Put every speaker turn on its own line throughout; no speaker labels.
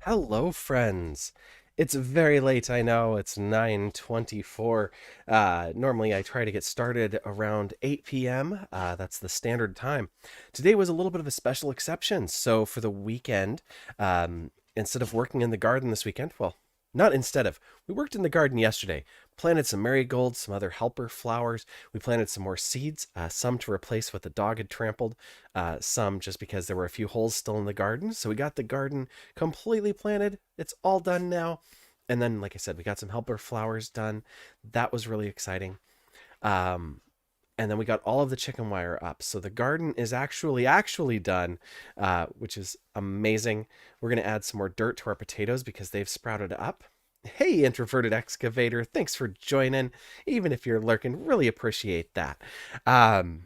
Hello, friends. It's very late, I know. It's 9:24. Normally I try to get started around 8 p.m. That's the standard time. Today was a little bit of a special exception. So for the weekend, instead of working in the garden this weekend, well, not instead of, we worked in the garden yesterday. Planted some marigolds, some other helper flowers. We planted some more seeds, some to replace what the dog had trampled, some just because there were a few holes still in the garden. So we got the garden completely planted. It's all done now. And then, like I said, we got some helper flowers done. That was really exciting. Um, and then we got all of the chicken wire up. So the garden is actually done, which is amazing. We're gonna add some more dirt to our potatoes because they've sprouted up. Hey, introverted excavator, thanks for joining. Even if you're lurking, really appreciate that. Um,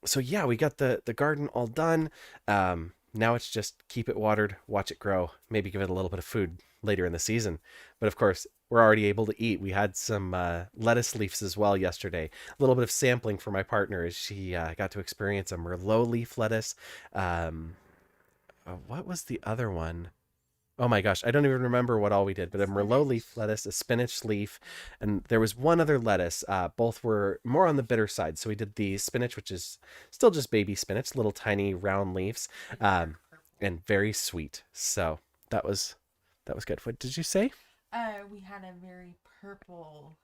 so yeah, we got the garden all done. Now it's just keep it watered, watch it grow, maybe give it a little bit of food later in the season. But of course, we're already able to eat. We had some lettuce leaves as well yesterday. A little bit of sampling for my partner as she got to experience a Merlot leaf lettuce. Um, what was the other one? Oh my gosh, I don't even remember what all we did, but a Merlot leaf
Spinach.
lettuce, a spinach leaf, and there was one other lettuce. Both were more on the bitter side. So we did the spinach, which is still just baby spinach, little tiny round leaves,
Dark
um,
purple.
and very sweet. So that was that was good. What did you say?
We had a very purple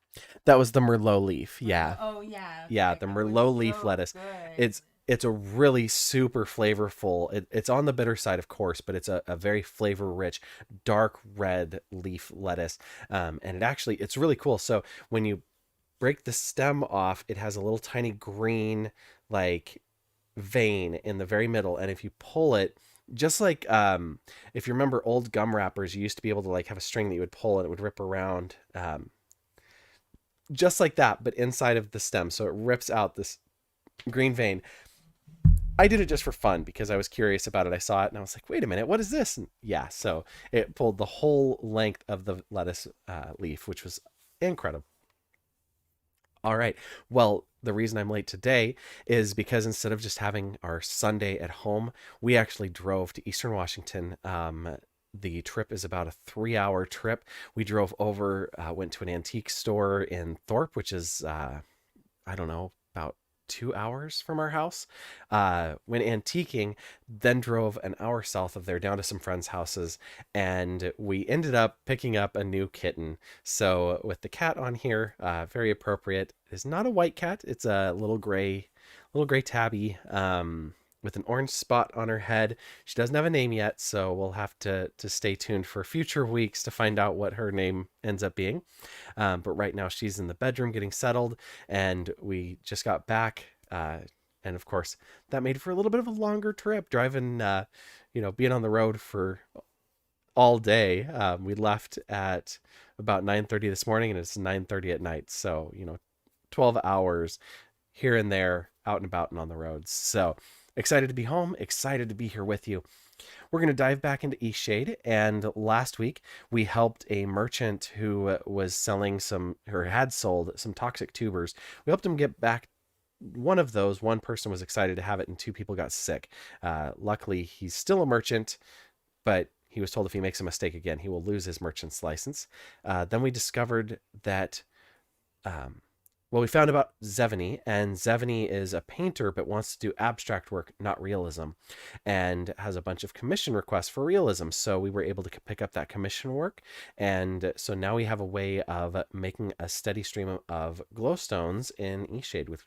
That was the Merlot leaf. Yeah,
Merlot. Oh yeah,
yeah,
okay.
the
It was
Merlot leaf
so
lettuce.
good.
It's a really super flavorful. It's on the bitter side, of course, but it's a very flavor rich, dark red leaf lettuce. And it's really cool. So when you break the stem off, it has a little tiny green like vein in the very middle, and if you pull it. Just like if you remember old gum wrappers, you used to be able to like have a string that you would pull and it would rip around. Just like that, but inside of the stem. So it rips out this green vein. I did it just for fun because I was curious about it. I saw it and I was like, wait a minute, what is this? And yeah, so it pulled the whole length of the lettuce leaf, which was incredible. All right. Well, the reason I'm late today is because instead of just having our Sunday at home, we actually drove to Eastern Washington. The trip is about a 3 hour trip. We drove over, went to an antique store in Thorpe, which is I don't know, about 2 hours from our house. Went antiquing, then drove an hour south of there down to some friends' houses, and we ended up picking up a new kitten. So with the cat on here, very appropriate. It's not a white cat; it's a little gray tabby. With an orange spot on her head. She doesn't have a name yet, so we'll have to stay tuned for future weeks to find out what her name ends up being. But right now she's in the bedroom getting settled, and we just got back. And of course, that made for a little bit of a longer trip, driving, being on the road for all day. We left at about 9:30 this morning, and it's 9:30 at night. So 12 hours here and there, out and about and on the roads. So excited to be home, excited to be here with you. We're going to dive back into Eastshade. And last week, we helped a merchant who was selling some, or had sold some toxic tubers. We helped him get back one of those. One person was excited to have it, and two people got sick. Luckily, he's still a merchant, but he was told if he makes a mistake again, he will lose his merchant's license. Then we discovered that um, we found about Zevany, and Zevany is a painter but wants to do abstract work, not realism, and has a bunch of commission requests for realism. So we were able to pick up that commission work, and so now we have a way of making a steady stream of glowstones in Eastshade. Which,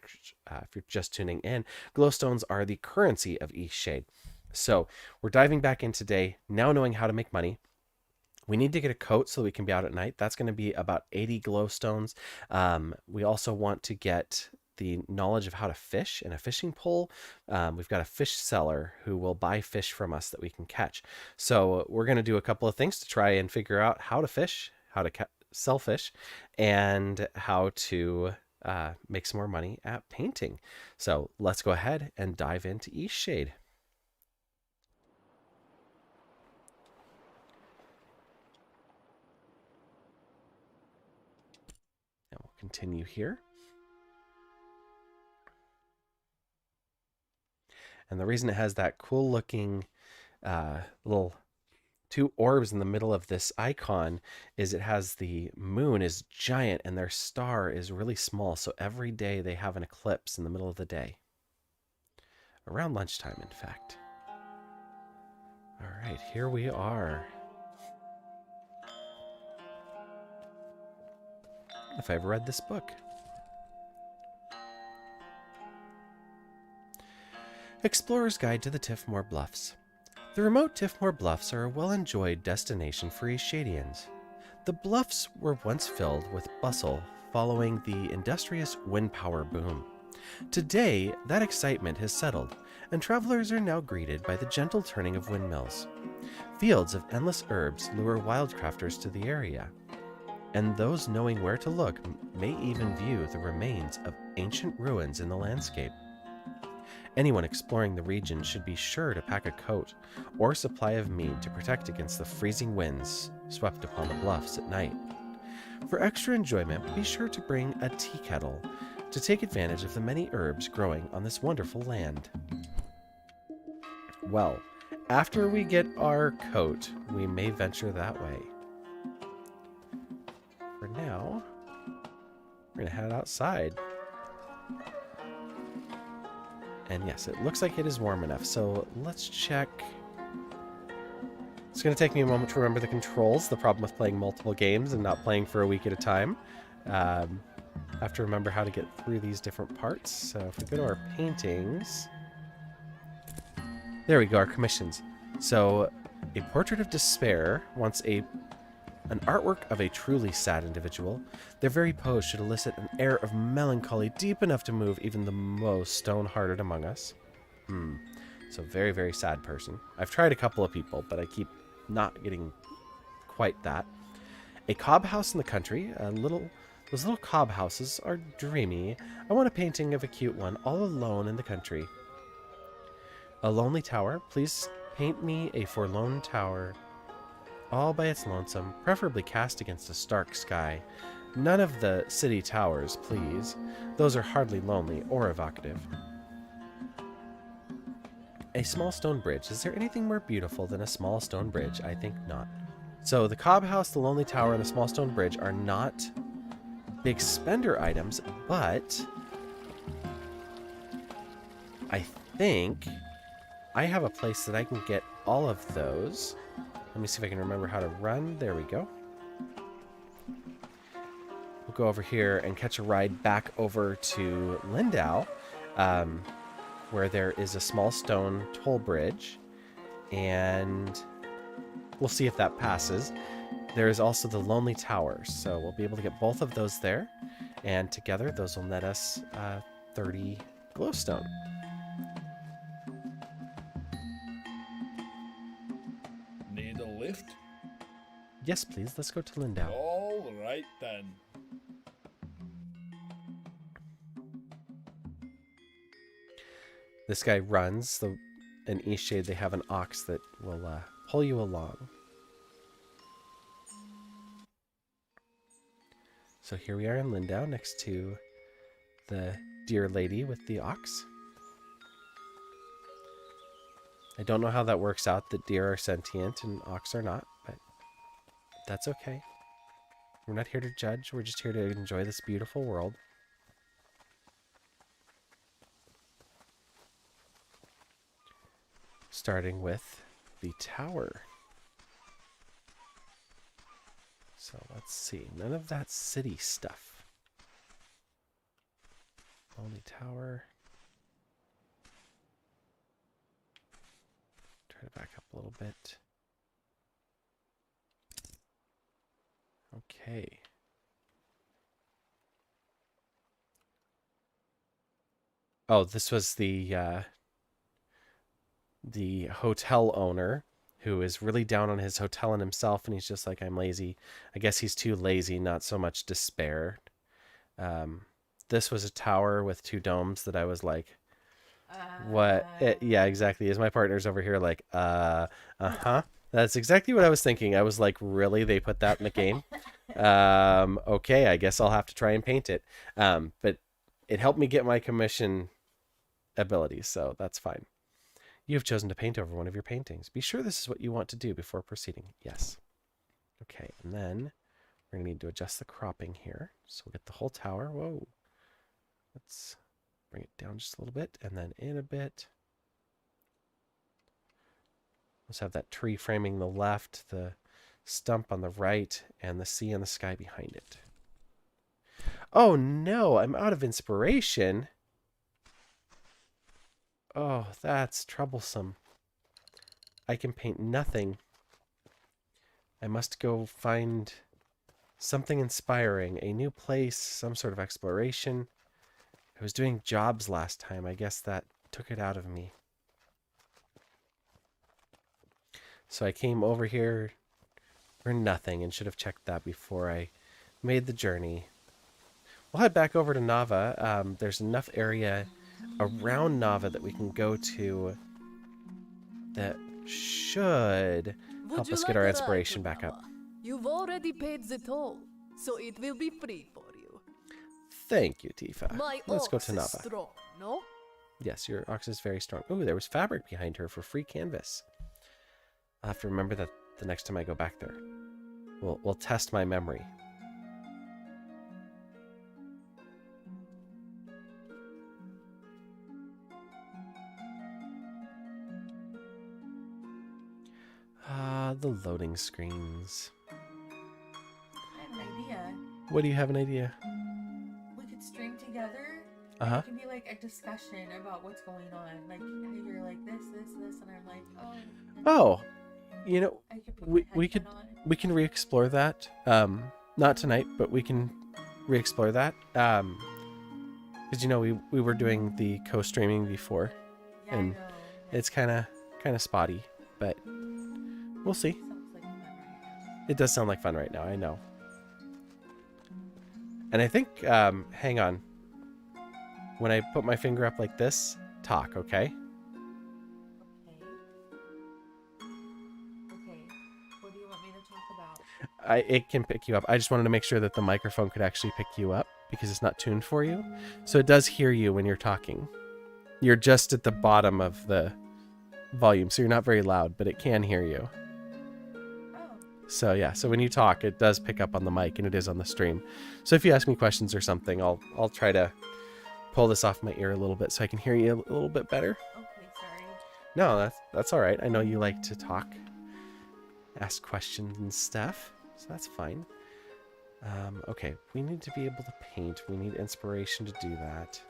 if you're just tuning in, glowstones are the currency of Eastshade. So we're diving back in today, now knowing how to make money. We need to get a coat so we can be out at night. That's going to be about 80 glowstones. We also want to get the knowledge of how to fish in a fishing pole. We've got a fish seller who will buy fish from us that we can catch. So we're going to do a couple of things to try and figure out how to fish, how to sell fish, and how to make some more money at painting. So let's go ahead and dive into Eastshade. And we'll continue here. And the reason it has that cool looking little two orbs in the middle of this icon is it has the moon is giant and their star is really small. So every day they have an eclipse in the middle of the day. Around lunchtime, in fact. All right, here we are. If I ever read this book. Explorer's Guide to the Tiffmore Bluffs. The remote Tiffmore Bluffs are a well-enjoyed destination for Eastshadians. The bluffs were once filled with bustle following the industrious wind power boom. Today, that excitement has settled, and travelers are now greeted by the gentle turning of windmills. Fields of endless herbs lure wildcrafters to the area, and those knowing where to look may even view the remains of ancient ruins in the landscape. Anyone exploring the region should be sure to pack a coat or supply of mead to protect against the freezing winds swept upon the bluffs at night. For extra enjoyment, be sure to bring a tea kettle to take advantage of the many herbs growing on this wonderful land. Well, after we get our coat, we may venture that way. For now, we're going to head outside. And yes, it looks like it is warm enough, so let's check. It's going to take me a moment to remember the controls, the problem with playing multiple games and not playing for a week at a time. I have to remember how to get through these different parts. So if we go to our paintings... There we go, our commissions. So, a portrait of despair wants an artwork of a truly sad individual. Their very pose should elicit an air of melancholy deep enough to move even the most stone-hearted among us. So very, very sad person. I've tried a couple of people, but I keep not getting quite that. A cob house in the country. Those little cob houses are dreamy. I want a painting of a cute one, all alone in the country. A lonely tower. Please paint me a forlorn tower, all by its lonesome, preferably cast against a stark sky. None of the city towers, please. Those are hardly lonely or evocative. A small stone bridge. Is there anything more beautiful than a small stone bridge? I think not. So the cob house, the lonely tower, and the small stone bridge are not big spender items, but I think I have a place that I can get all of those. Let me see if I can remember how to run. There we go. We'll go over here and catch a ride back over to Lindau, where there is a small stone toll bridge, and we'll see if that passes. There is also the Lonely Tower, so we'll be able to get both of those there, and together those will net us 30 glowstone.
Need a lift?
Yes, please. Let's go to Lindau.
All right then.
This guy runs. In Eastshade, they have an ox that will pull you along. So here we are in Lindau, next to the deer lady with the ox. I don't know how that works out, that deer are sentient and ox are not, but that's okay. We're not here to judge, we're just here to enjoy this beautiful world. Starting with the tower. So let's see, none of that city stuff. Only tower. Try to back up a little bit. Okay. Oh, this was the hotel owner who is really down on his hotel and himself, and he's just like, I'm lazy. I guess he's too lazy, not so much despair. This was a tower with two domes that I was like, what? Yeah, exactly. As my partner's over here like, uh-huh. That's exactly what I was thinking. I was like, really? They put that in the game? Okay, I guess I'll have to try and paint it. But it helped me get my commission abilities, so that's fine. You have chosen to paint over one of your paintings. Be sure this is what you want to do before proceeding. Yes. Okay, and then we're going to need to adjust the cropping here. So we'll get the whole tower. Whoa. Let's bring it down just a little bit and then in a bit. Let's have that tree framing the left, the stump on the right, and the sea and the sky behind it. Oh no, I'm out of inspiration. Oh, that's troublesome. I can paint nothing. I must go find something inspiring, a new place, some sort of exploration. I was doing jobs last time. I guess that took it out of me. So I came over here for nothing and should have checked that before I made the journey. We'll head back over to Nava. There's enough area around Nava that we can go to that should help us get our inspiration back up.
You've already paid the toll, so it will be free for you.
Thank you, Tifa.
My
Let's go
ox
to
is
Nava.
strong, no?
Yes, your ox is very strong. Ooh, there was fabric behind her for free canvas. I'll have to remember that the next time I go back there. We'll test my memory. Ah, the loading screens.
I have an idea.
What do you have an idea?
We could stream together.
Uh-huh.
It can be like a discussion about what's going on. Like how you're like this, and I'm like, oh.
Oh, you know,
I could put
we
my
could
headset on.
we can re-explore that. Not tonight, but we can re-explore that. Because you know we were doing the co-streaming before,
Yeah,
and
I know.
it's kind of spotty, but we'll see.
Sounds like fun right now.
It does sound like fun right now. I know. And I think, hang on. When I put my finger up like this, talk, okay?
Okay. What do you want me to talk about?
It can pick you up. I just wanted to make sure that the microphone could actually pick you up because it's not tuned for you. So it does hear you when you're talking. You're just at the bottom of the volume, so you're not very loud, but it can hear you.
Oh.
So yeah, so when you talk, it does pick up on the mic and it is on the stream. So if you ask me questions or something, I'll try to pull this off my ear a little bit so I can hear you a little bit better.
Okay, sorry.
No, that's all right. I know you like to talk, ask questions and stuff, so that's fine. Okay, we need to be able to paint. We need inspiration to do that.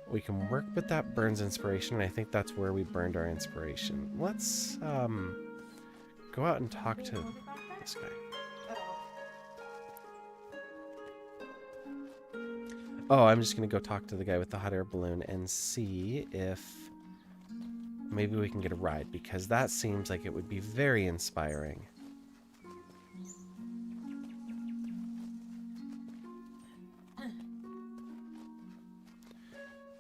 We can work with that burns inspiration, and I think that's where we burned our inspiration. Let's go out and talk to this guy. Oh, I'm just gonna go talk to the guy with the hot air balloon and see if maybe we can get a ride, because that seems like it would be very inspiring.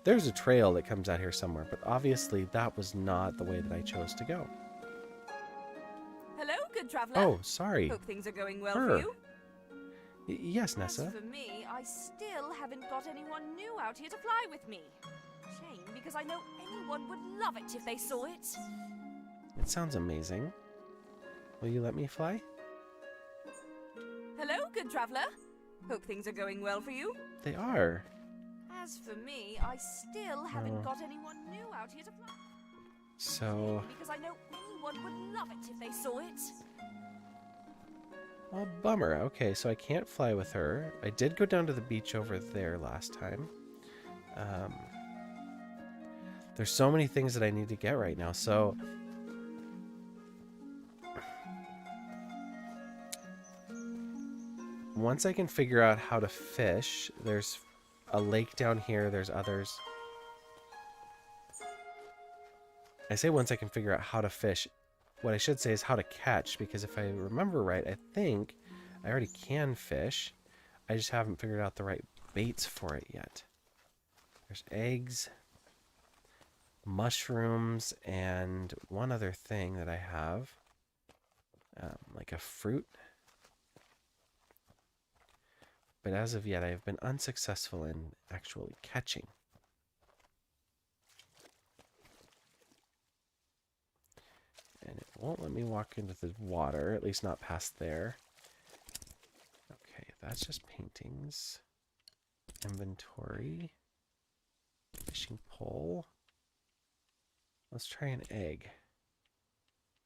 There's a trail that comes out here somewhere, but obviously that was not the way that I chose to go.
Hello, good traveler.
Oh, sorry.
Hope things are going well
Her.
for you.
Yes,
As
Nessa.
for me, I still haven't got anyone new out here to fly with me. Shame, because I know anyone would love it if they saw it.
It sounds amazing. Will you let me fly?
Hello, good traveler. Hope things are going well for you.
They are.
As for me, I still haven't got anyone new out here to fly.
So,
Because I know anyone would love it if they saw it.
well, bummer. Okay, so I can't fly with her. I did go down to the beach over there last time. There's so many things that I need to get right now. So, once I can figure out how to fish, there's a lake down here. There's others. I say once I can figure out how to fish. What I should say is how to catch, because if I remember right, I think I already can fish. I just haven't figured out the right baits for it yet. There's eggs, mushrooms, and one other thing that I have, like a fruit. but as of yet I have been unsuccessful in actually catching. And it won't let me walk into the water, at least not past there. Okay, that's just paintings. Inventory. Fishing pole. Let's try an egg.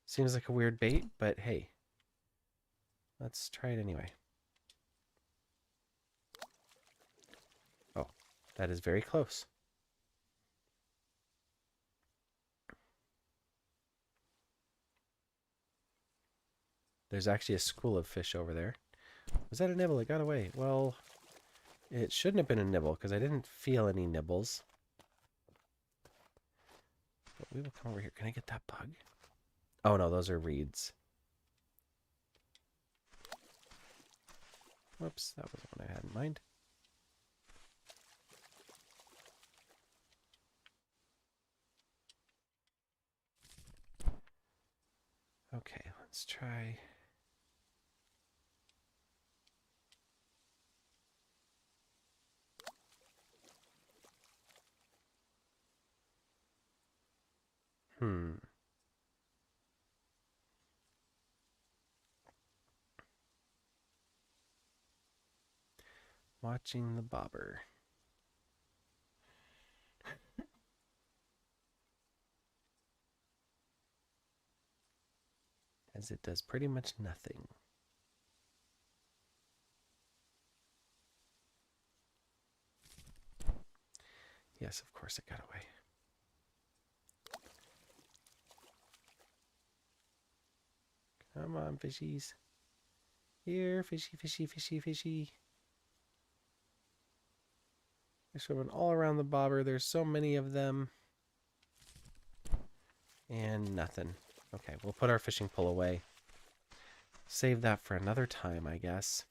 Seems like a weird bait, but hey. Let's try it anyway. Oh, that is very close. There's actually a school of fish over there. Was that a nibble? It got away. Well, it shouldn't have been a nibble because I didn't feel any nibbles. But we will come over here. Can I get that bug? Oh no, those are reeds. Whoops, that was the one I had in mind. Okay, let's try. Watching the bobber. As it does pretty much nothing. Yes, of course it got away. Come on, fishies. Here, fishy, fishy, fishy, fishy. They're swimming all around the bobber. There's so many of them. And nothing. Okay, we'll put our fishing pole away. Save that for another time, I guess.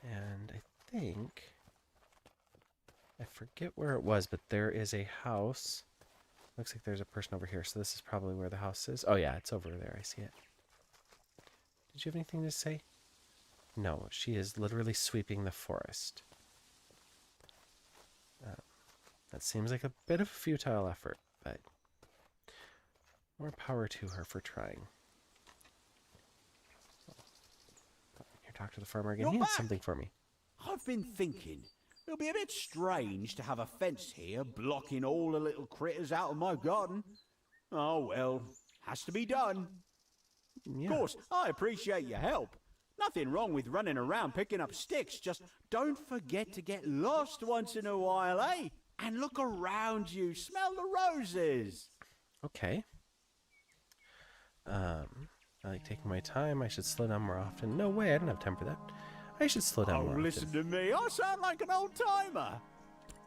And I think... I forget where it was, but there is a house. Looks like there's a person over here, so this is probably where the house is. Oh yeah, it's over there. I see it. Did you have anything to say? No, she is literally sweeping the forest. That seems like a bit of a futile effort, but more power to her for trying. Here, talk to the farmer again. He had something for me.
I've been thinking, it'll be a bit strange to have a fence here blocking all the little critters out of my garden. Oh well, has to be done.
Yeah.
Of course, I appreciate your help. Nothing wrong with running around picking up sticks, just don't forget to get lost once in a while, eh? And look around you, smell the roses.
Okay. I like taking my time. I should slow down more often. No way, I don't have time for that. I should slow down more
Listen
often.
to me, I sound like an old timer.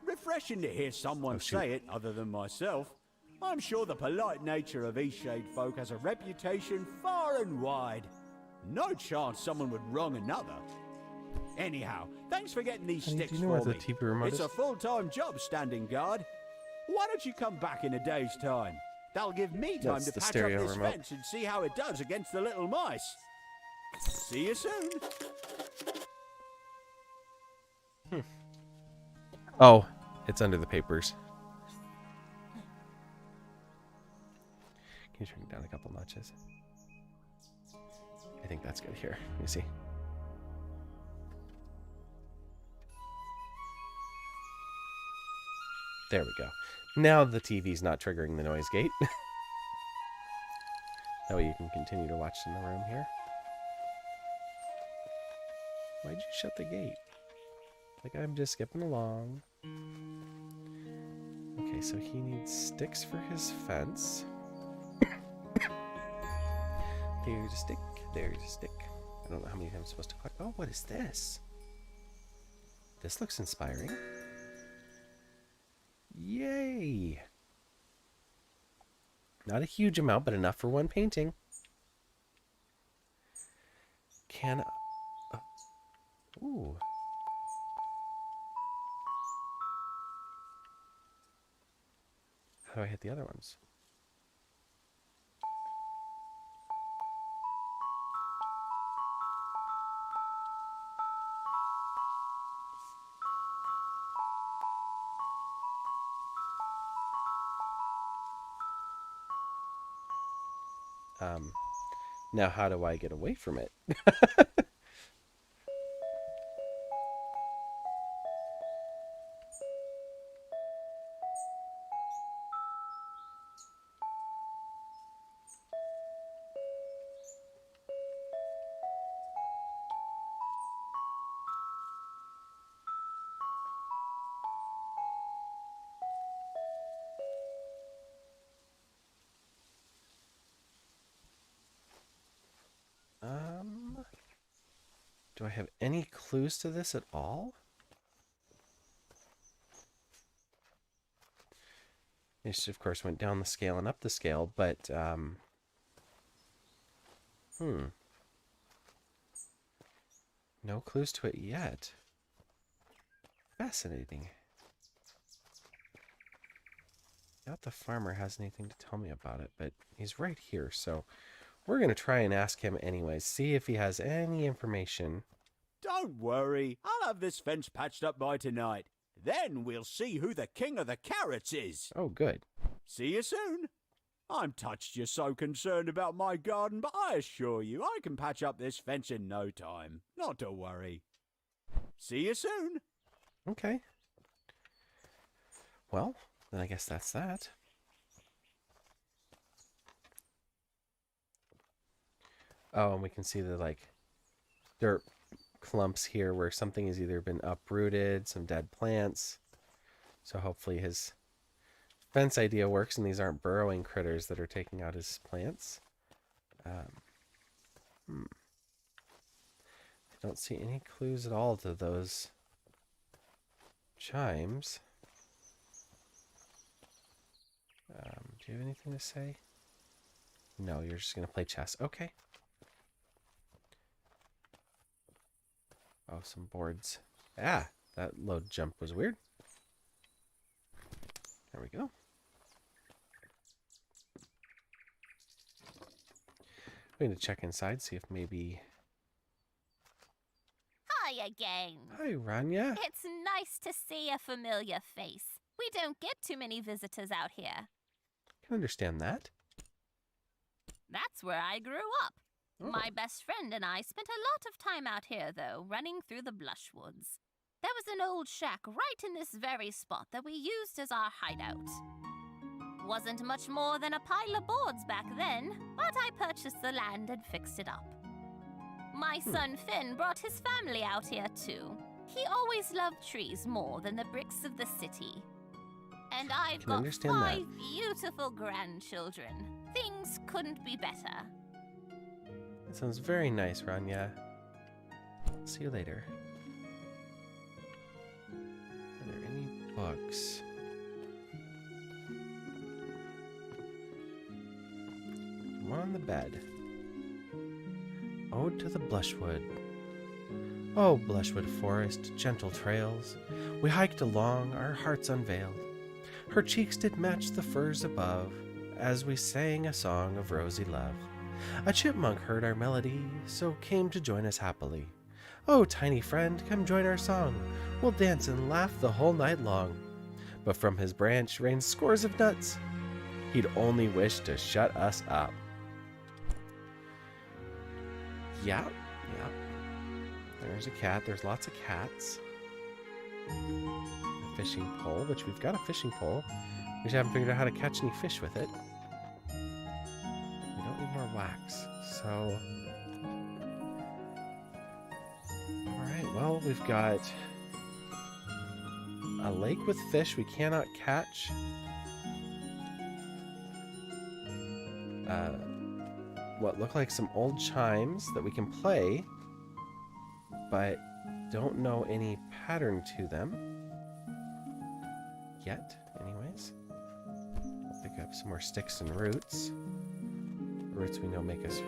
Refreshing to hear someone
shoot.
say it other than myself. I'm sure the polite nature of Eastshade folk has a reputation far and wide. No chance someone would wrong another. Anyhow, thanks for getting these
Honey,
sticks
do you know where
for
the
me.
TV remote
It's
is?
a full-time job standing guard. Why don't you come back in a day's time? That'll give me time
That's
to
the
patch up
stereo
this
remote.
fence and see how it does against the little mice. See you soon.
Oh, it's under the papers. Can you turn it down a couple notches? I think that's good. Here, let me see. There we go. Now the TV's not triggering the noise gate. That way you can continue to watch in the room here. Why'd you shut the gate? Like I'm just skipping along. Okay, so he needs sticks for his fence. There's a stick. There's a stick. I don't know how many I'm supposed to collect. Oh, what is this? This looks inspiring. Yay! Not a huge amount, but enough for one painting. Can... ooh. How do I hit the other ones? Now, how do I get away from it? Do I have any clues to this at all? This, of course, went down the scale and up the scale, but, no clues to it yet. Fascinating. Doubt the farmer has anything to tell me about it, but he's right here, so we're going to try and ask him anyways, see if he has any information.
Don't worry, I'll have this fence patched up by tonight. Then we'll see who the king of the carrots is.
Oh, good.
See you soon. I'm touched you're so concerned about my garden, but I assure you I can patch up this fence in no time. Not to worry. See you soon.
Okay. Well, then I guess that's that. Oh, and we can see the, like, dirt clumps here where something has either been uprooted, some dead plants. So hopefully his fence idea works and these aren't burrowing critters that are taking out his plants. I don't see any clues at all to those chimes. Do you have anything to say? No, you're just going to play chess. Okay. Oh, some boards. Ah, that load jump was weird. There we go. We're going to check inside, see if maybe...
Hi again.
Hi, Rania.
It's nice to see a familiar face. We don't get too many visitors out here.
I can understand that.
That's where I grew up.
Oh.
My best friend and I spent a lot of time out here, though, running through the Blushwoods. There was an old shack right in this very spot that we used as our hideout. Wasn't much more than a pile of boards back then, but I purchased the land and fixed it up. My son Finn brought his family out here, too. He always loved trees more than the bricks of the city. And I've
Can
got
understand
5
that.
beautiful grandchildren. Things couldn't be better.
That sounds very nice, Rania. See you later. Are there any books? One on the bed. Ode to the Blushwood. Oh, Blushwood forest, gentle trails, we hiked along, our hearts unveiled. Her cheeks did match the firs above, as we sang a song of rosy love. A chipmunk heard our melody, so came to join us happily. Oh, tiny friend, come join our song, we'll dance and laugh the whole night long. But from his branch rained scores of nuts, he'd only wish to shut us up. Yeah. There's a cat. There's lots of cats. A fishing pole, which we've got a fishing pole. We just haven't figured out how to catch any fish with it. We don't need more wax. So... Alright, well, we've got a lake with fish we cannot catch. What look like some old chimes that we can play, but don't know any pattern to them yet, anyways. I'll pick up some more sticks and roots. Roots we know make us...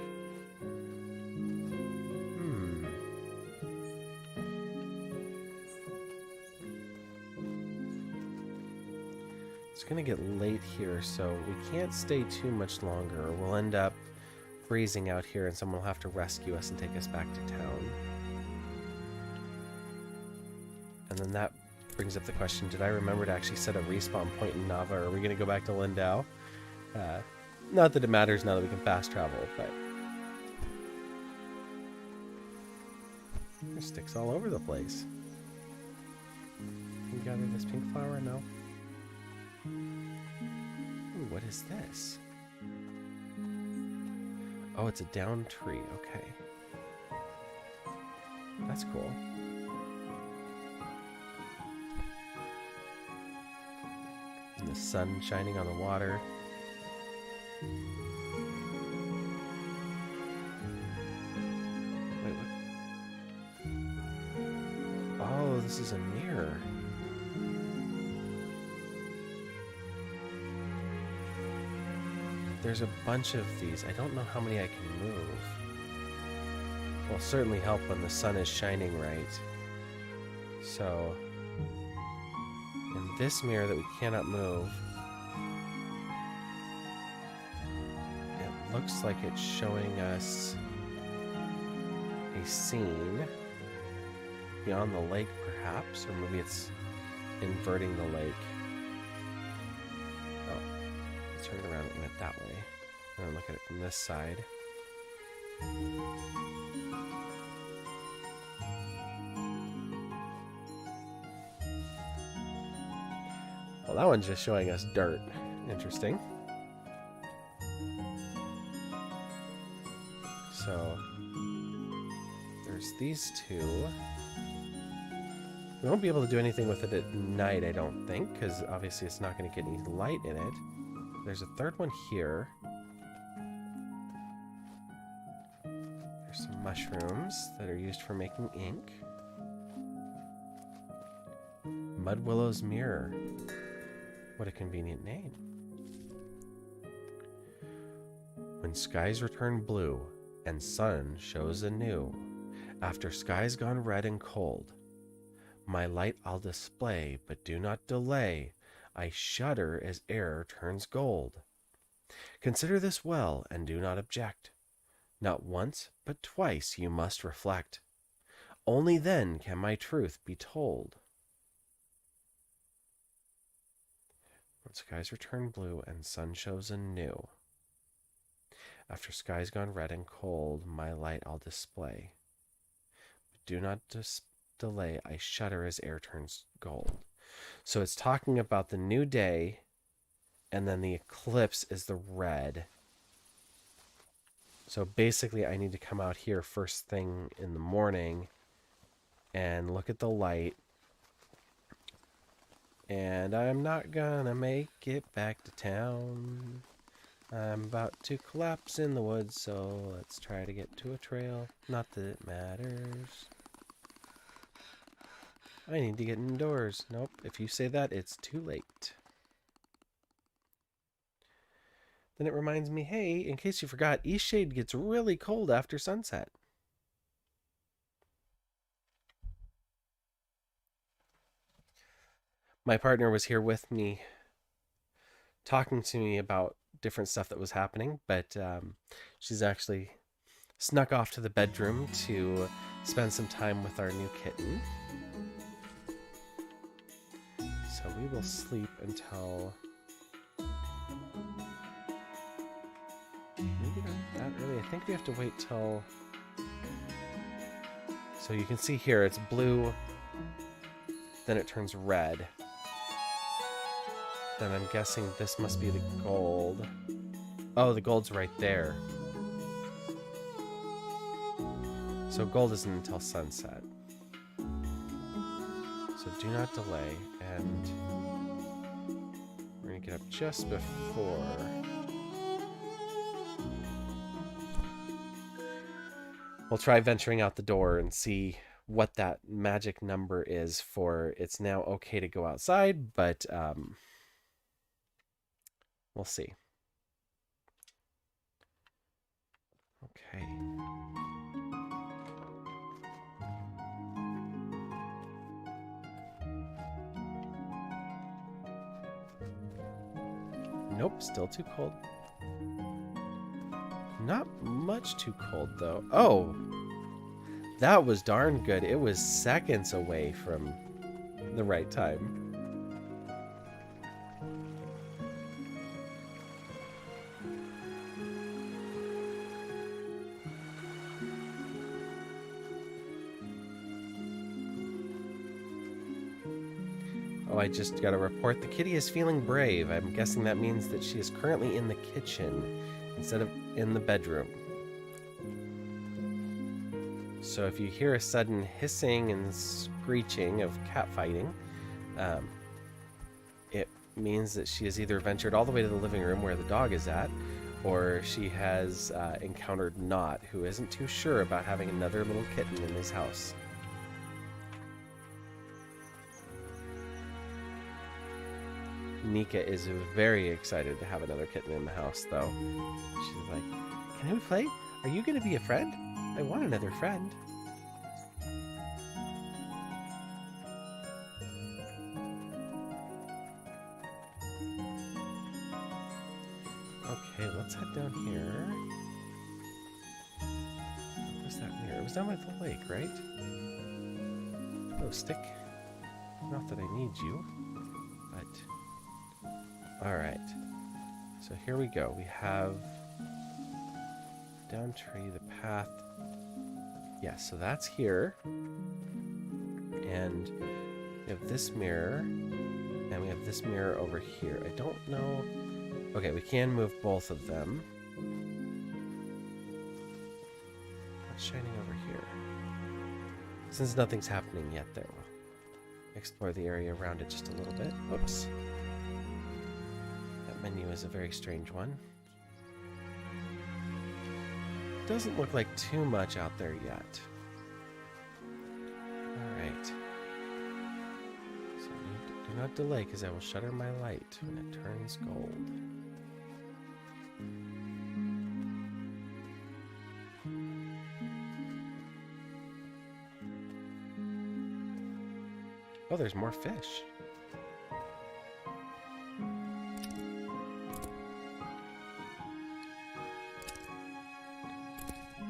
It's gonna get late here, so we can't stay too much longer, or we'll end up freezing out here and someone will have to rescue us and take us back to town. And then that brings up the question, did I remember to actually set a respawn point in Nava, or are we going to go back to Lindau? Not that it matters now that we can fast travel, but... There's sticks all over the place. Can we gather this pink flower? No. Ooh, what is this? Oh, it's a down tree. Okay. That's cool. And the sun shining on the water. Wait, what? Oh, this is a mirror. There's a bunch of these. I don't know how many I can move. Will certainly help when the sun is shining right. So, in this mirror that we cannot move, it looks like it's showing us a scene beyond the lake, perhaps, or maybe it's inverting the lake. Oh, turn it around and went that way. I'm gonna look at it from this side. Well, that one's just showing us dirt. Interesting. So, there's these two. We won't be able to do anything with it at night, I don't think, because obviously it's not going to get any light in it. There's a third one here. There's some mushrooms that are used for making ink. Mudwillow's Mirror. What a convenient name. When skies return blue and sun shows anew, after skies gone red and cold, my light I'll display, but do not delay. I shudder as air turns gold. Consider this well, and do not object. Not once, but twice you must reflect. Only then can my truth be told. When skies return blue and sun shows anew, after skies gone red and cold, my light I'll display. But do not delay, I shudder as air turns gold. So it's talking about the new day, and then the eclipse is the red. So basically I need to come out here first thing in the morning and look at the light. And I'm not gonna make it back to town. I'm about to collapse in the woods, so let's try to get to a trail. Not that it matters. I need to get indoors. Nope, if you say that, it's too late. Then it reminds me, hey, in case you forgot, Eastshade gets really cold after sunset. My partner was here with me, talking to me about different stuff that was happening, but she's actually snuck off to the bedroom to spend some time with our new kitten. So we will sleep until maybe not that early. I think we have to wait till... So you can see here it's blue, then it turns red. Then I'm guessing this must be the gold. Oh, the gold's right there. So gold isn't until sunset. So do not delay, and we're gonna get up just before. We'll try venturing out the door and see what that magic number is for it's now okay to go outside, but we'll see. Okay. Nope, still too cold. Not much too cold, though. Oh! That was darn good. It was seconds away from the right time. Oh, I just got a report. The kitty is feeling brave. I'm guessing that means that she is currently in the kitchen instead of in the bedroom. So if you hear a sudden hissing and screeching of cat fighting, it means that she has either ventured all the way to the living room where the dog is at, or she has encountered Knot, who isn't too sure about having another little kitten in his house. Nika is very excited to have another kitten in the house, though. She's like, "Can we play? Are you going to be a friend? I want another friend." Okay, let's head down here. What was that mirror? It was down by the lake, right? Hello, stick. Not that I need you, but... Alright. So here we go. We have... down tree, the path. Yeah, so that's here. And we have this mirror. And we have this mirror over here. I don't know... Okay, we can move both of them. What's shining over here? Since nothing's happening yet there, we'll explore the area around it just a little bit. Whoops. That menu is a very strange one. Doesn't look like too much out there yet. Alright. So do not delay, because I will shutter my light when it turns gold. Oh, there's more fish.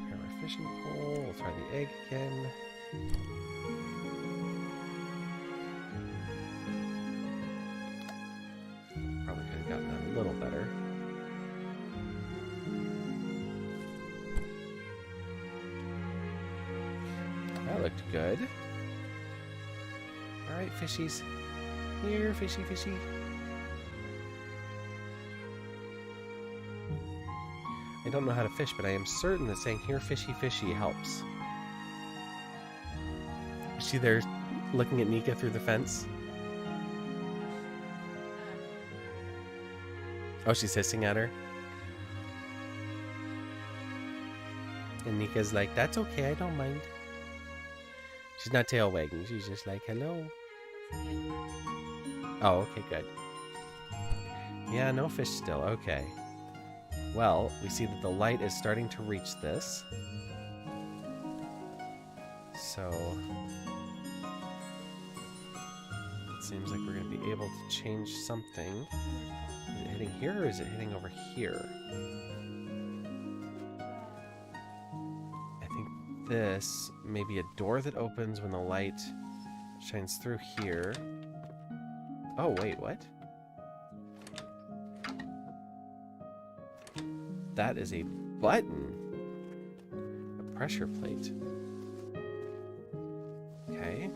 Grab our fishing pole. We'll try the egg again. Probably could have gotten that a little better. That looked good. Alright, fishies. Here, fishy, fishy. I don't know how to fish, but I am certain that saying here, fishy, fishy helps. Is she there looking at Nika through the fence? Oh, she's hissing at her. And Nika's like, "That's okay, I don't mind." She's not tail wagging, she's just like, "Hello." Oh, okay, good. Yeah, no fish still, okay. Well, we see that the light is starting to reach this. So... it seems like we're going to be able to change something. Is it hitting here, or is it hitting over here? I think this may be a door that opens when the light shines through here. Oh, wait, what? That is a button. A pressure plate. Okay.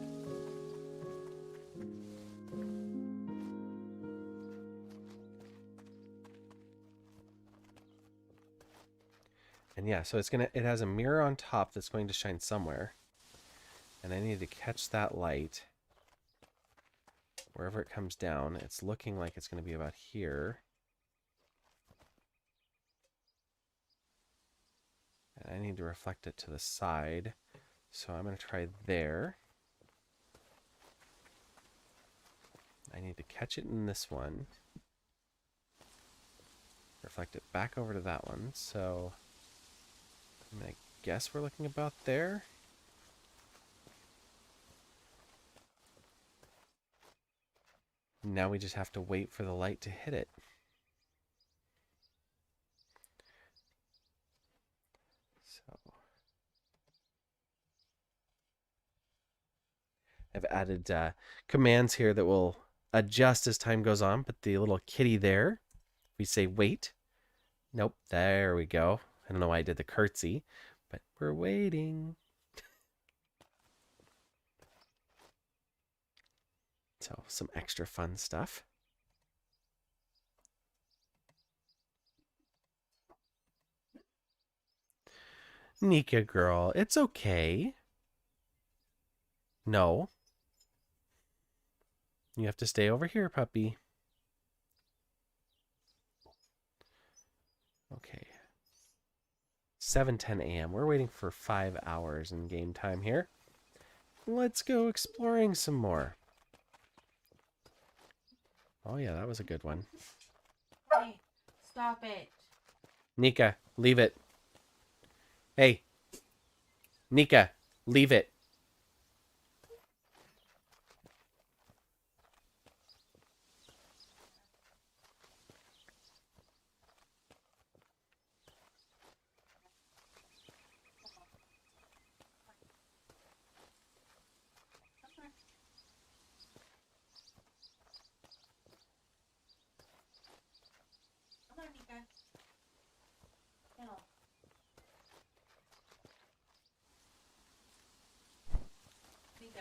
And yeah, so it has a mirror on top that's going to shine somewhere. And I need to catch that light wherever it comes down. It's looking like it's going to be about here. And I need to reflect it to the side. So I'm going to try there. I need to catch it in this one. Reflect it back over to that one. So I'm going to guess we're looking about there. Now we just have to wait for the light to hit it. So I've added commands here that will adjust as time goes on, but the little kitty there, we say wait. Nope, there we go. I don't know why I did the curtsy, but we're waiting. So, some extra fun stuff. Nika girl, it's okay. No. You have to stay over here, puppy. Okay. 7:10 a.m. We're waiting for 5 hours in game time here. Let's go exploring some more. Oh yeah, that was a good one.
Hey, stop it.
Nika, leave it. Hey. Nika, leave it.
Come on, Nika. No. Nika.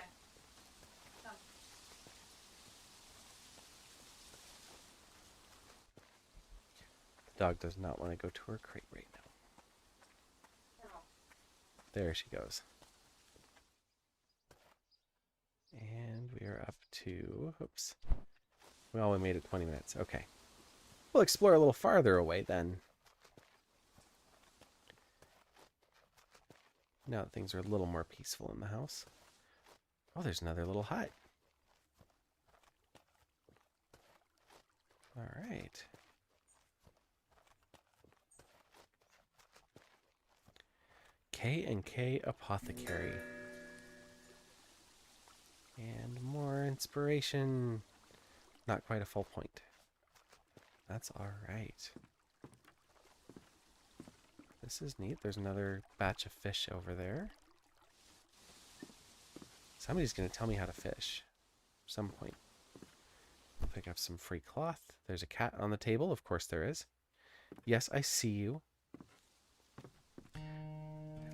Come.
The dog does not want to go to her crate right now.
No.
There she goes. And we are up to, oops. We only made it 20 minutes. Okay. We'll explore a little farther away then. Now that things are a little more peaceful in the house. Oh, there's another little hut. All right. K&K Apothecary. And more inspiration. Not quite a full point. That's all right. This is neat. There's another batch of fish over there. Somebody's going to tell me how to fish. At some point. I'll pick up some free cloth. There's a cat on the table. Of course there is. Yes, I see you.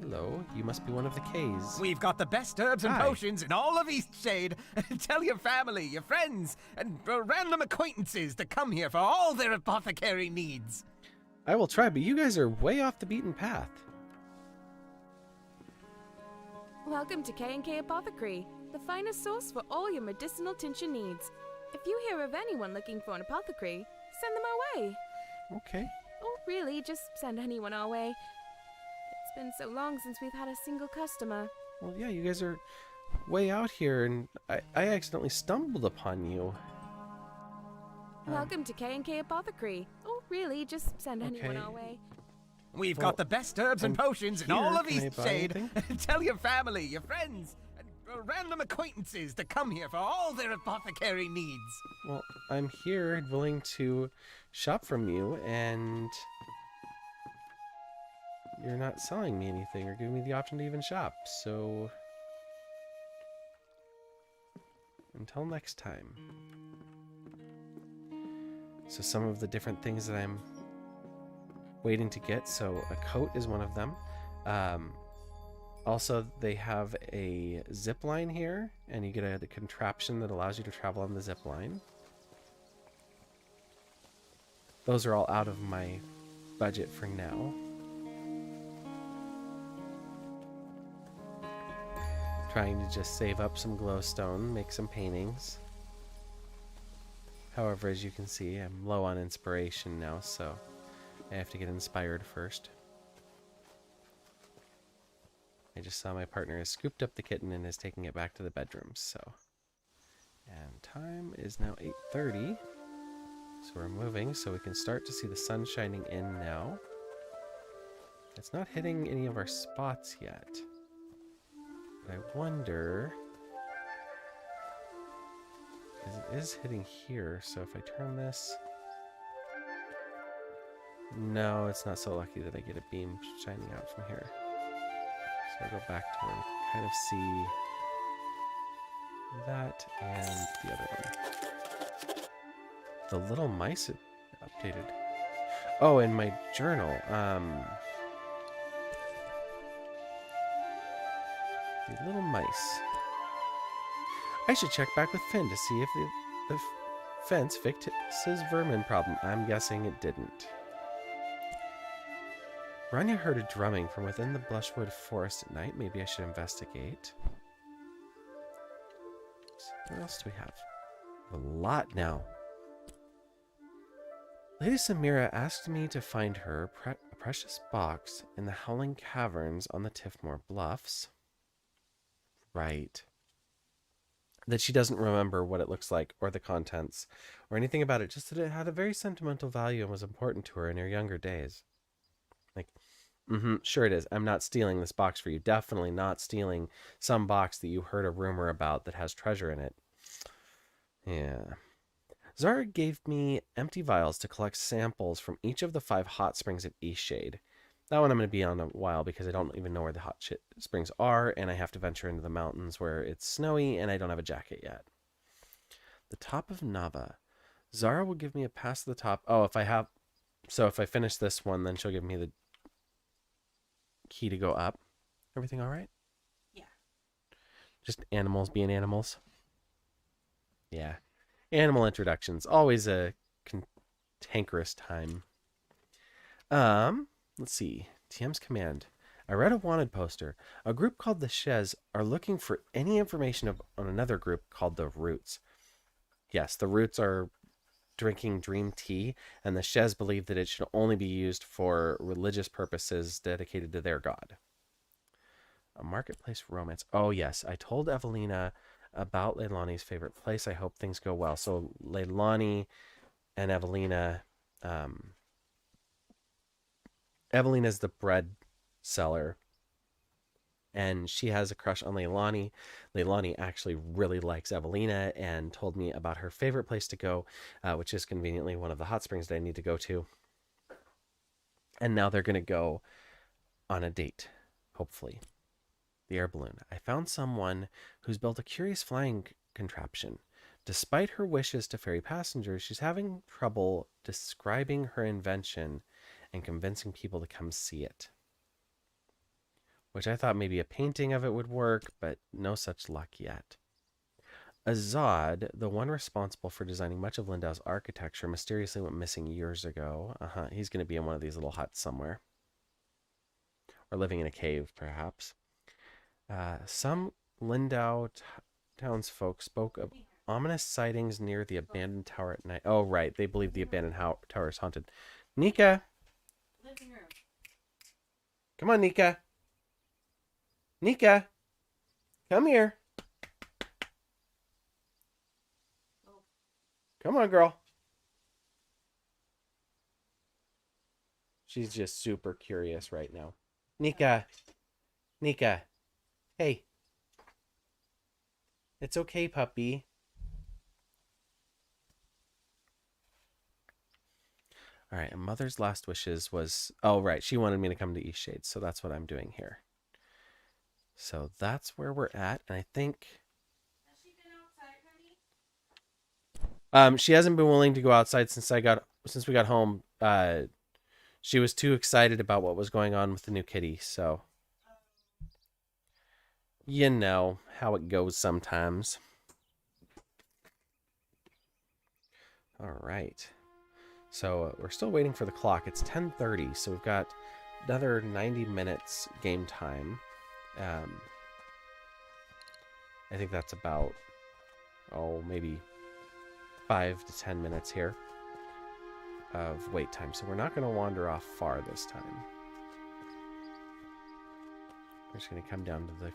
Hello, you must be one of the K's.
We've got the best herbs and
Hi.
potions in all of Eastshade. Tell your family, your friends, and random acquaintances to come here for all their apothecary needs.
I will try, but you guys are way off the beaten path.
Welcome to K&K Apothecary, the finest source for all your medicinal tincture needs. If you hear of anyone looking for an apothecary, send them our way.
Okay.
Or really, just send anyone our way. It's been so long since we've had a single customer.
Well, yeah, you guys are way out here, and I accidentally stumbled upon you.
Welcome to K&K Apothecary. Or really, just send anyone
Okay.
our way.
We've
Well,
got the best herbs and
I'm
potions in
here.
all of
Can I buy
Eastshade.
anything?
Tell your family, your friends, and random acquaintances to come here for all their apothecary needs.
Well, I'm here and willing to shop from you, and you're not selling me anything or giving me the option to even shop, so until next time. So some of the different things that I'm waiting to get, so a coat is one of them. Also, they have a zip line here, and you get a contraption that allows you to travel on the zip line. Those are all out of my budget for now. Trying to just save up some glowstone, make some paintings. However, as you can see, I'm low on inspiration now, so I have to get inspired first. I just saw my partner has scooped up the kitten and is taking it back to the bedroom, so. And time is now 8:30. So we're moving so we can start to see the sun shining in now. It's not hitting any of our spots yet. But I wonder, because it is hitting here, so if I turn this, no, it's not so lucky that I get a beam shining out from here. So I'll go back to where we can kind of see that and the other one. The little mice updated. Oh, in my journal, the little mice. I should check back with Finn to see if the fence fixed his vermin problem. I'm guessing it didn't. Rania heard a drumming from within the Blushwood forest at night. Maybe I should investigate. What else do we have? A lot now. Lady Samira asked me to find her a precious box in the Howling Caverns on the Tiffmore Bluffs. Right. That she doesn't remember what it looks like or the contents or anything about it, just that it had a very sentimental value and was important to her in her younger days. Like, sure it is. I'm not stealing this box for you. Definitely not stealing some box that you heard a rumor about that has treasure in it. Yeah. Zara gave me empty vials to collect samples from each of the 5 hot springs at Eastshade. That one I'm going to be on a while because I don't even know where the hot springs are, and I have to venture into the mountains where it's snowy, and I don't have a jacket yet. The top of Nava. Zara will give me a pass to the top. Oh, if I finish this one, then she'll give me the key to go up. Everything all right?
Yeah.
Just animals being animals? Yeah. Animal introductions. Always a cantankerous time. Let's see. TM's command. I read a wanted poster. A group called the Shez are looking for any information on another group called the Roots. Yes, the Roots are drinking dream tea, and the Shez believe that it should only be used for religious purposes dedicated to their god. A marketplace romance. Oh, yes. I told Evelina about Leilani's favorite place. I hope things go well. So Leilani and Evelina... Evelina's the bread seller, and she has a crush on Leilani. Leilani actually really likes Evelina and told me about her favorite place to go, which is conveniently one of the hot springs that I need to go to. And now they're going to go on a date, hopefully. The air balloon. I found someone who's built a curious flying contraption. Despite her wishes to ferry passengers, she's having trouble describing her invention and convincing people to come see it. Which I thought maybe a painting of it would work, but no such luck yet. Azad, the one responsible for designing much of Lindau's architecture, mysteriously went missing years ago. He's going to be in one of these little huts somewhere. Or living in a cave, perhaps. Some Lindau townsfolk spoke of ominous sightings near the abandoned tower at night. Oh, right. They believe the abandoned tower is haunted. Nika! Come on, Nika. Nika! Come here. Come on, girl. She's just super curious right now. Nika. Nika. Hey. It's okay, puppy. All right, and Mother's last wishes was... Oh, right, she wanted me to come to Eastshade, so that's what I'm doing here. So that's where we're at, and I think...
Has she been outside, honey?
She hasn't been willing to go outside since we got home. She was too excited about what was going on with the new kitty, so... You know how it goes sometimes. All right. So we're still waiting for the clock. It's 10:30, so we've got another 90 minutes game time. I think that's about, maybe 5 to 10 minutes here of wait time. So we're not going to wander off far this time. We're just going to come down to the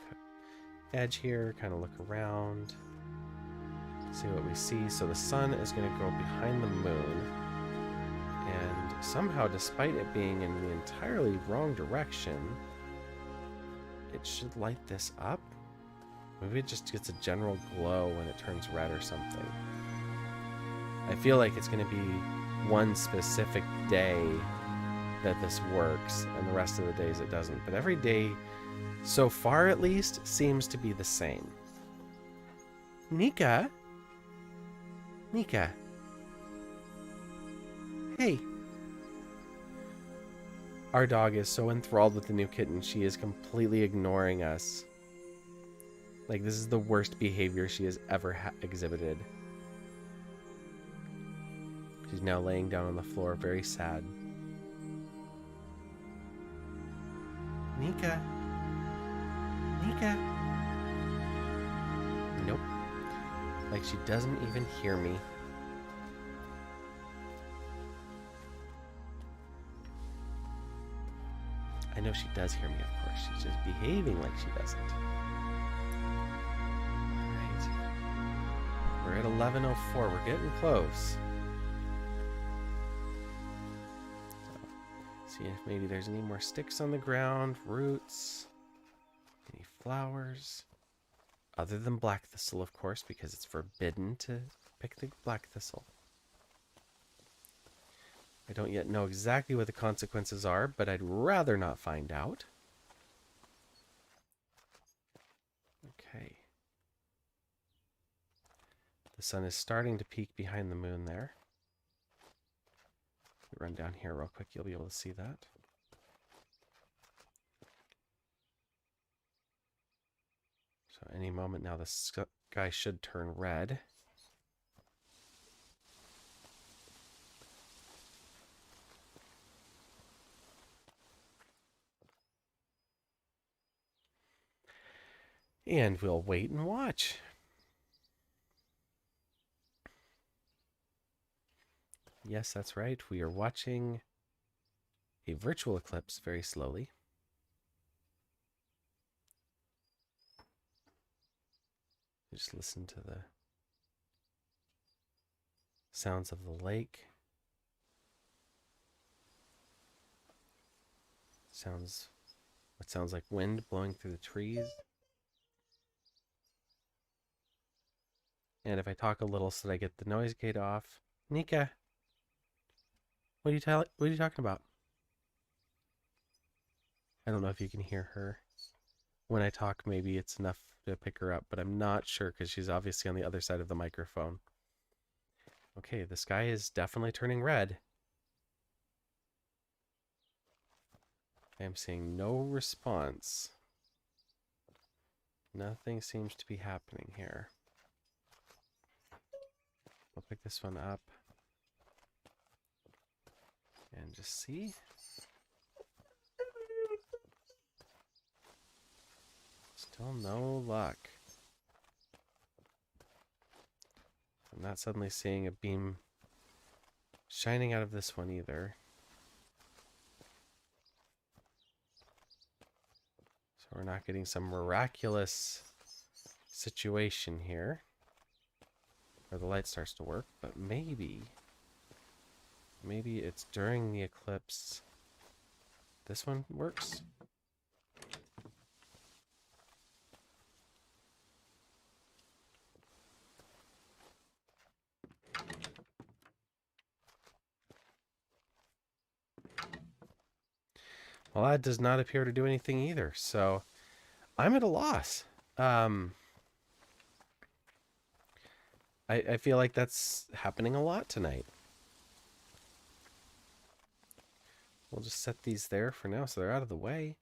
edge here, kind of look around, see what we see. So the sun is going to go behind the moon, and somehow, despite it being in the entirely wrong direction, it should light this up. Maybe it just gets a general glow when it turns red or something. I feel like it's going to be one specific day that this works, and the rest of the days it doesn't. But every day, so far at least, seems to be the same. Nika? Nika? Hey. Our dog is so enthralled with the new kitten, she is completely ignoring us. Like, this is the worst behavior she has ever exhibited. She's now laying down on the floor, very sad. Nika? Nika? Nope. Like, she doesn't even hear me. I know she does hear me, of course. She's just behaving like she doesn't. Alright. We're at 11:04. We're getting close. So, see if maybe there's any more sticks on the ground, roots, any flowers. Other than black thistle, of course, because it's forbidden to pick the black thistle. I don't yet know exactly what the consequences are, but I'd rather not find out. Okay. The sun is starting to peek behind the moon there. Run down here real quick, you'll be able to see that. So any moment now the sky should turn red. And we'll wait and watch. Yes, that's right. We are watching a virtual eclipse very slowly. Just listen to the sounds of the lake. What sounds like wind blowing through the trees. And if I talk a little so that I get the noise gate off. Nika, what are you talking about? I don't know if you can hear her. When I talk, maybe it's enough to pick her up, but I'm not sure because she's obviously on the other side of the microphone. Okay, the sky is definitely turning red. I am seeing no response. Nothing seems to be happening here. I'll pick this one up and just see. Still no luck. I'm not suddenly seeing a beam shining out of this one either. So we're not getting some miraculous situation here where the light starts to work, but maybe it's during the eclipse. This one works. Well, that does not appear to do anything either, so I'm at a loss. I feel like that's happening a lot tonight. We'll just set these there for now so they're out of the way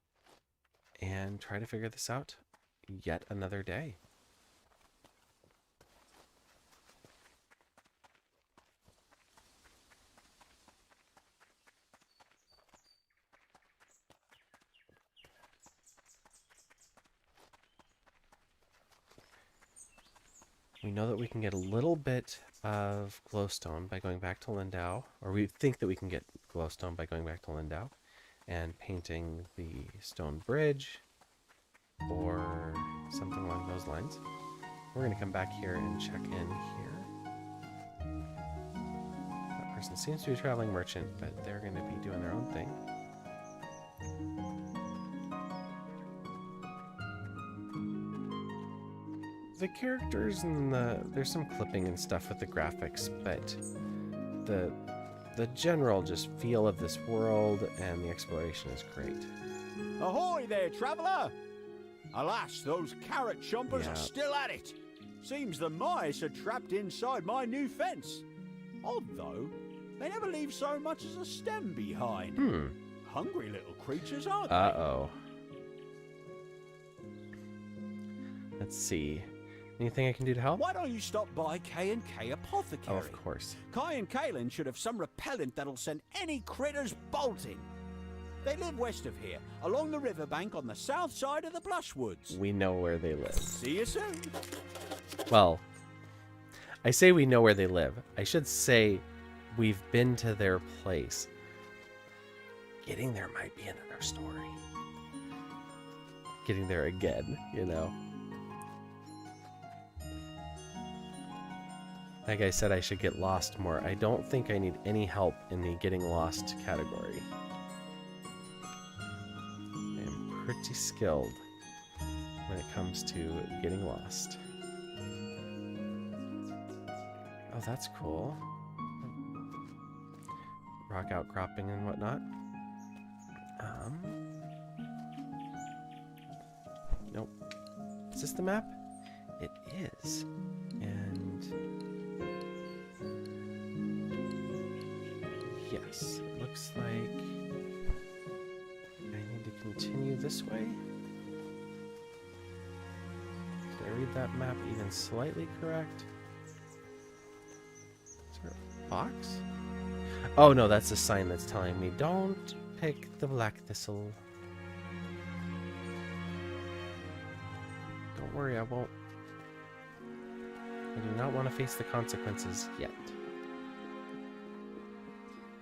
and try to figure this out yet another day. We know that we can get a little bit of glowstone by going back to Lindau, or we think that we can get glowstone by going back to Lindau and painting the stone bridge or something along those lines. We're going to come back here and check in here. That person seems to be a traveling merchant, but they're going to be doing their own thing. The characters and there's some clipping and stuff with the graphics, but the general just feel of this world and the exploration is great.
Ahoy there, traveller! Alas, those carrot chompers are still at it. Seems the mice are trapped inside my new fence. Odd though, they never leave so much as a stem behind. Hungry little creatures, aren't they?
Uh-oh. Let's see. Anything I can do to help?
Why don't you stop by K&K Apothecary?
Oh, of course.
Kai and Kaylin should have some repellent that'll send any critters bolting. They live west of here, along the riverbank on the south side of the Blushwoods.
We know where they live.
See you soon.
Well, I say we know where they live. I should say we've been to their place. Getting there might be another story. Getting there again, you know. Like I said, I should get lost more. I don't think I need any help in the getting lost category. I am pretty skilled when it comes to getting lost. Oh, that's cool. Rock outcropping and whatnot. Nope. Is this the map? It is. And yes, it looks like I need to continue this way. Did I read that map even slightly correct? Is there a box? Oh no, that's a sign that's telling me don't pick the black thistle. Don't worry, I won't. I do not want to face the consequences yet.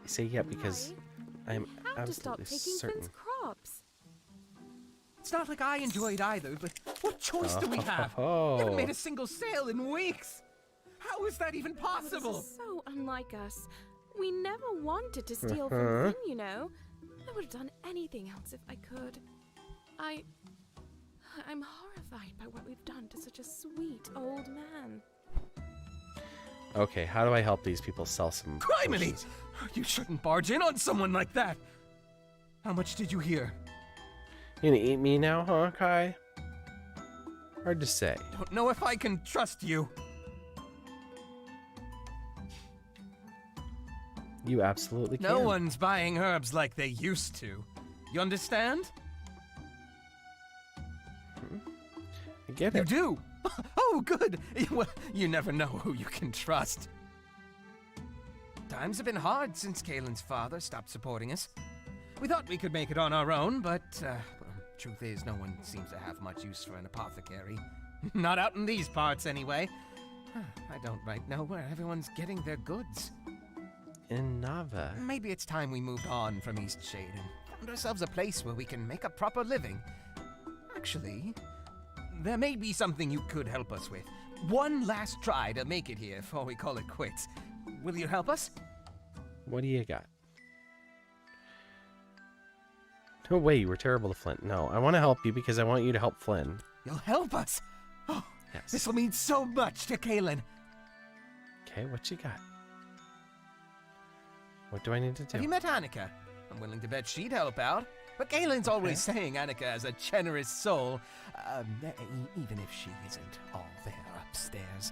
I say yet because I'm
How to stop
absolutely
taking
certain.
Finn's crops?
It's not like I enjoyed either, but what choice do we have? We haven't made a single sale in weeks. How is that even possible?
This is so unlike us. We never wanted to steal from Finn, you know. I would have done anything else if I could. I'm horrified by what we've done to such a sweet old man.
Okay, how do I help these people sell some
Criminy!
potions?
You shouldn't barge in on someone like that. How much did you hear?
You gonna eat me now, huh, Kai? Hard to say.
Don't know if I can trust you.
You absolutely can.
No one's buying herbs like they used to. You understand?
I get
You
it.
do? Oh, good. Well, you never know who you can trust. Times have been hard since Kaylin's father stopped supporting us. We thought we could make it on our own, but truth is, no one seems to have much use for an apothecary. Not out in these parts, anyway. I don't right know where everyone's getting their goods.
In Nava.
Maybe it's time we moved on from Eastshade and found ourselves a place where we can make a proper living. Actually, there may be something you could help us with. One last try to make it here before we call it quits. Will you help us?
What do you got? No way, you were terrible to Flint. No, I want to help you because I want you to help Flynn.
You'll help us? Oh,
Yes.
this will mean so much to Kaylin.
Okay, what you got? What do I need to do?
Have you met Annika? I'm willing to bet she'd help out. But Kaylin's always saying Annika has a generous soul, even if she isn't all there upstairs.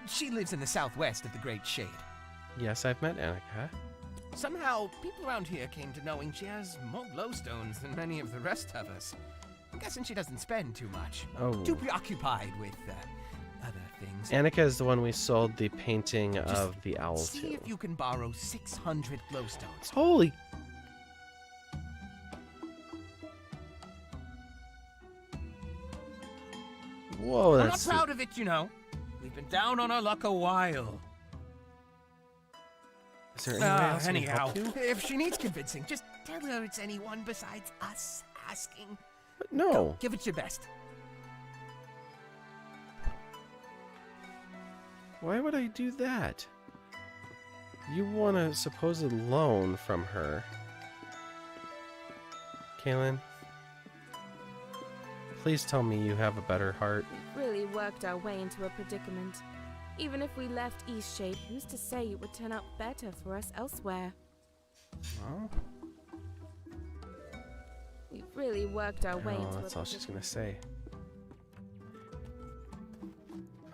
She lives in the southwest of the Great Shade.
Yes, I've met Annika.
Somehow, people around here came to knowing she has more glowstones than many of the rest of us. I'm guessing she doesn't spend too much.
Oh.
Too preoccupied with other things.
Annika is the one we sold the painting of the owl
See
to.
if you can borrow 600 glowstones.
Holy... Whoa,
I'm not
that's...
proud of it, you know. We've been down on our luck a while.
Is there any way else I can
Anyhow,
help you?
if she needs convincing, just tell her it's anyone besides us asking.
But no.
Give it your best.
Why would I do that? You want a supposed loan from her. Kaylin, please tell me you have a better heart.
We've really worked our way into a predicament. Even if we left Eastshade, who's to say it would turn out better for us elsewhere?
Well,
We've really worked our way
oh,
into
that's
a
all she's gonna
predicament.
say.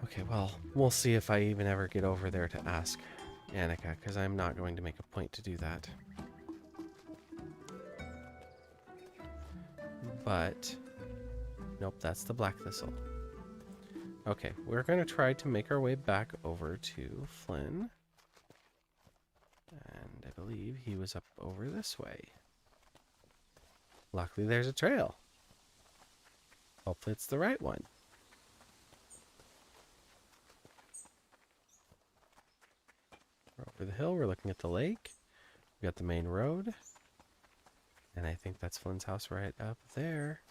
Okay, well, we'll see if I even ever get over there to ask Annika, because I'm not going to make a point to do that. But, nope, that's the black thistle. Okay, we're going to try to make our way back over to Flynn. And I believe he was up over this way. Luckily, there's a trail. Hopefully, it's the right one. We're over the hill. We're looking at the lake. We got the main road. And I think that's Flynn's house right up there.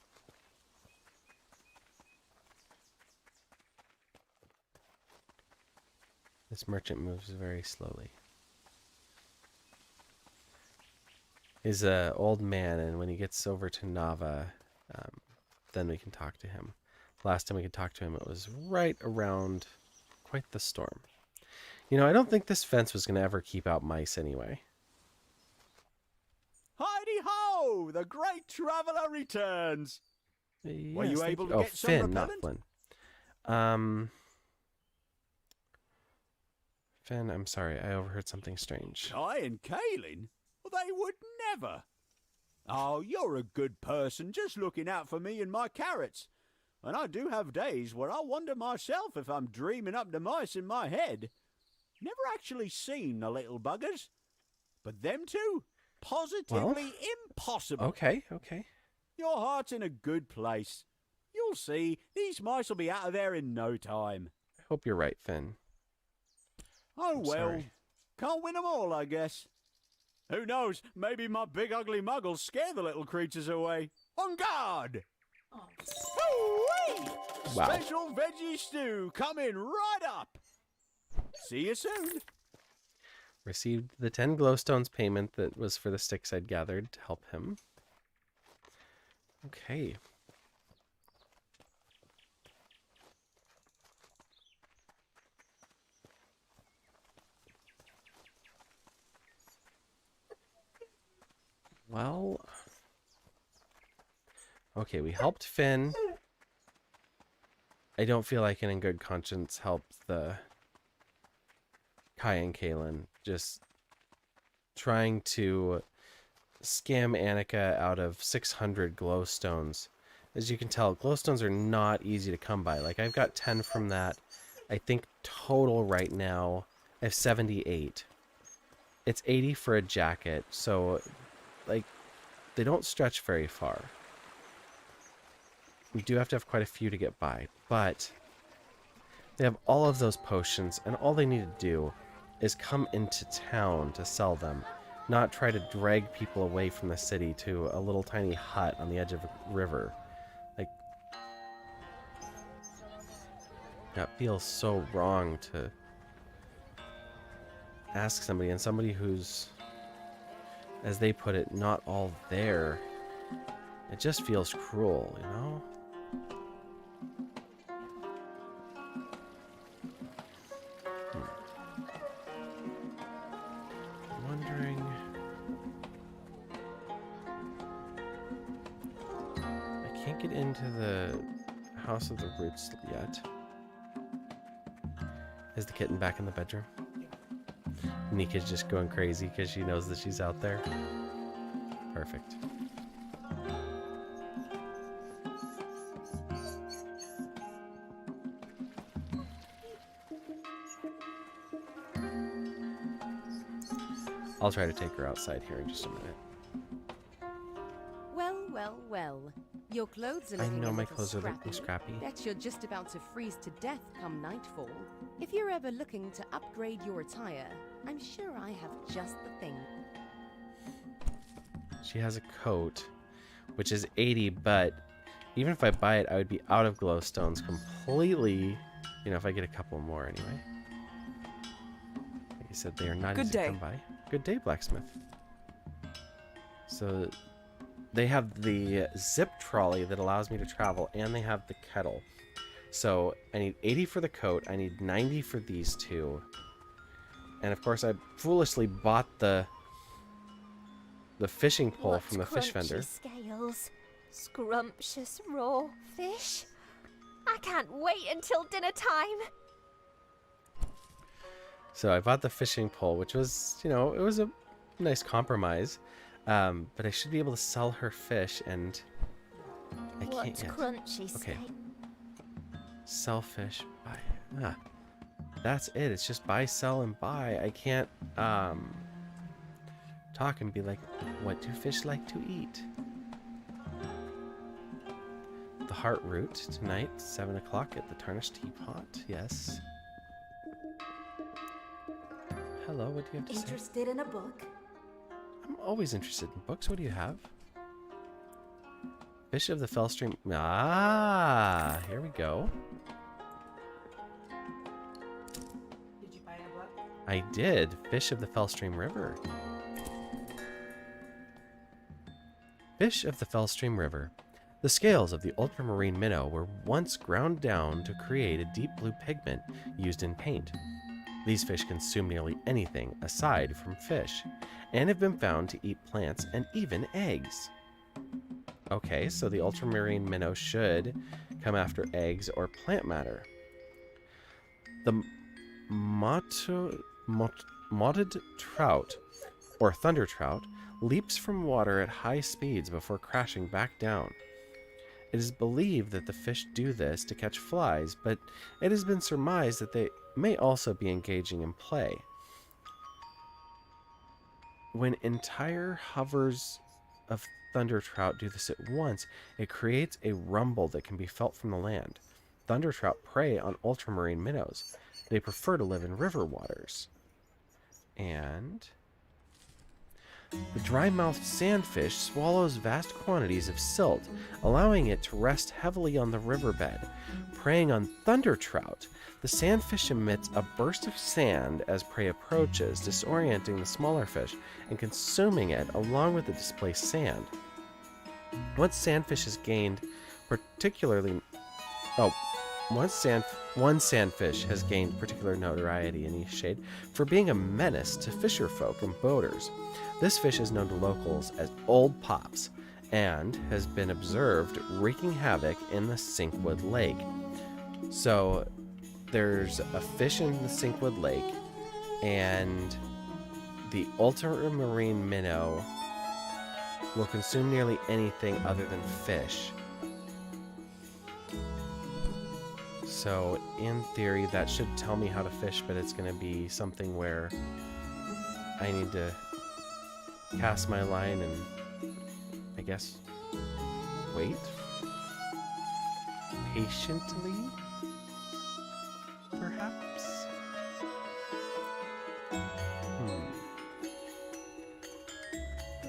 This merchant moves very slowly. He's an old man, and when he gets over to Nava, then we can talk to him. Last time we could talk to him, it was right around quite the storm. You know, I don't think this fence was going to ever keep out mice anyway.
Heidi-ho! The great traveller returns! Were you able to get some
Finn, not
repellent?
Flynn. Finn, I'm sorry, I overheard something strange.
Kai and Kaelin? Well, they would never. Oh, you're a good person, just looking out for me and my carrots. And I do have days where I wonder myself if I'm dreaming up the mice in my head. Never actually seen the little buggers. But them two? Positively impossible.
Okay.
Your heart's in a good place. You'll see, these mice will be out of there in no time.
I hope you're right, Finn.
Oh,
I'm
well,
sorry.
can't win 'em all, I guess. Who knows, maybe my big ugly mug will scare the little creatures away. On guard!
Oh.
Hoo-wee!
Wow.
Special veggie stew coming right up. See you soon.
Received the 10 glowstones payment that was for the sticks I'd gathered to help him. Okay. Well, okay, we helped Finn. I don't feel I can in good conscience help the Kai and Kaelin. Just trying to scam Annika out of 600 glowstones. As you can tell, glowstones are not easy to come by. Like, I've got 10 from that. I think total right now, I have 78. It's 80 for a jacket, so, like, they don't stretch very far. You do have to have quite a few to get by, but they have all of those potions, and all they need to do is come into town to sell them, not try to drag people away from the city to a little tiny hut on the edge of a river. Like, that feels so wrong to ask somebody, and somebody who's, as they put it, not all there. It just feels cruel, you know? I'm wondering... I can't get into the House of the Roots yet. Is the kitten back in the bedroom? Nika's just going crazy because she knows that she's out there. Perfect. I'll try to take her outside here in just a minute.
Well. Your clothes are
I
looking
know
a
my
little
clothes are
scrappy.
looking scrappy.
Bet you're just about to freeze to death come nightfall. If you're ever looking to upgrade your attire, I'm sure I have just the thing.
She has a coat, which is 80, but even if I buy it, I would be out of glowstones completely. You know, if I get a couple more anyway. Like I said, they are not easy to come by. Good day, blacksmith. So they have the zip trolley that allows me to travel, and they have the kettle. So I need 80 for the coat. I need 90 for these two. And of course, I foolishly bought the fishing pole
What
from the fish vendor.
crunchy scales, scrumptious raw fish. I can't wait until dinner time.
So I bought the fishing pole, which was, you know, it was a nice compromise. But I should be able to sell her fish, and I can't
What
yet.
crunchy
Okay.
scales.
Sell fish, buy. Ah, that's it. It's just buy, sell, and buy. I can't talk and be like, what do fish like to eat? The Heart Root tonight, 7 o'clock at the Tarnished Teapot. Yes. Hello, what do you have to say?
Interested in a book?
I'm always interested in books. What do you have? Fish of the Fell Stream. Ah, here we go.
Did you buy a book?
I did. Fish of the Fell Stream River. Fish of the Fell Stream River. The scales of the ultramarine minnow were once ground down to create a deep blue pigment used in paint. These fish consume nearly anything aside from fish, and have been found to eat plants and even eggs. Okay, so the ultramarine minnow should come after eggs or plant matter. The mottled trout, or thunder trout, leaps from water at high speeds before crashing back down. It is believed that the fish do this to catch flies, but it has been surmised that they may also be engaging in play. When entire hovers of thunder trout do this at once, it creates a rumble that can be felt from the land. Thunder trout prey on ultramarine minnows. They prefer to live in river waters. And the dry-mouthed sandfish swallows vast quantities of silt, allowing it to rest heavily on the riverbed. Preying on thunder trout, the sandfish emits a burst of sand as prey approaches, disorienting the smaller fish and consuming it along with the displaced sand. Once sandfish has gained one sandfish has gained particular notoriety in Eastshade for being a menace to fisherfolk and boaters. This fish is known to locals as Old Pops and has been observed wreaking havoc in the Sinkwood Lake. So there's a fish in the Sinkwood Lake, and the ultramarine minnow will consume nearly anything other than fish. So in theory, that should tell me how to fish, but it's going to be something where I need to cast my line and, I guess, wait patiently, perhaps?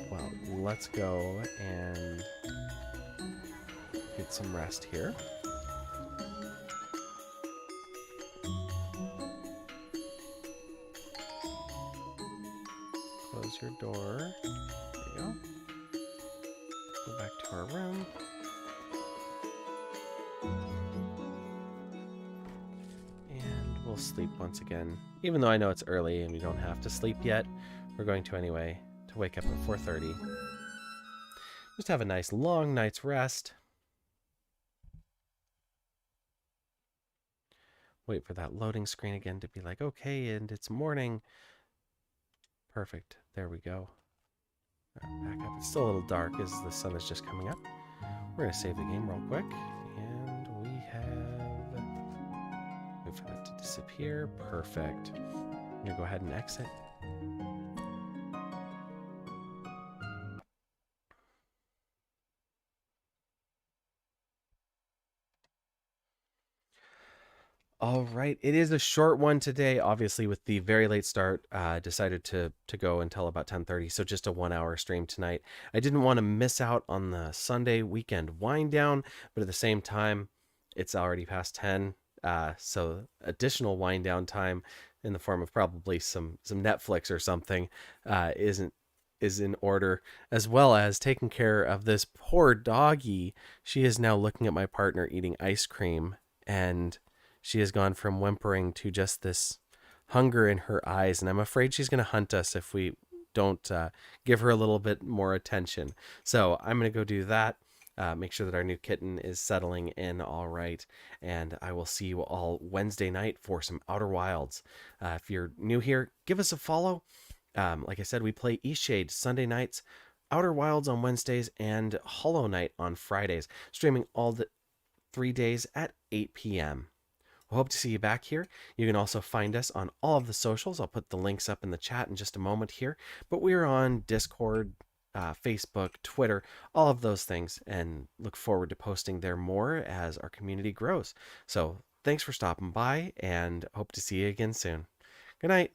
Well, let's go and get some rest here. Close your door. There you go. Go back to our room. And we'll sleep once again. Even though I know it's early and we don't have to sleep yet, we're going to anyway, to wake up at 4:30. Just have a nice long night's rest. Wait for that loading screen again to be like, okay, and it's morning. Perfect. There we go. Back up. It's still a little dark as the sun is just coming up. We're going to save the game real quick. And we have... wait for that to disappear. Perfect. I'm going to go ahead and exit. All right, it is a short one today. Obviously, with the very late start, decided to go until about 10:30, so just a 1-hour stream tonight. I didn't want to miss out on the Sunday weekend wind down, but at the same time, it's already past 10, so additional wind down time in the form of probably some Netflix or something is in order, as well as taking care of this poor doggy. She is now looking at my partner eating ice cream, and she has gone from whimpering to just this hunger in her eyes, and I'm afraid she's going to hunt us if we don't give her a little bit more attention. So I'm going to go do that, make sure that our new kitten is settling in all right, and I will see you all Wednesday night for some Outer Wilds. If you're new here, give us a follow. Like I said, we play Eastshade Sunday nights, Outer Wilds on Wednesdays, and Hollow Knight on Fridays, streaming all the 3 days at 8 p.m. We hope to see you back here. You can also find us on all of the socials. I'll put the links up in the chat in just a moment here. But we're on Discord, Facebook, Twitter, all of those things, and look forward to posting there more as our community grows. So thanks for stopping by, and hope to see you again soon. Good night.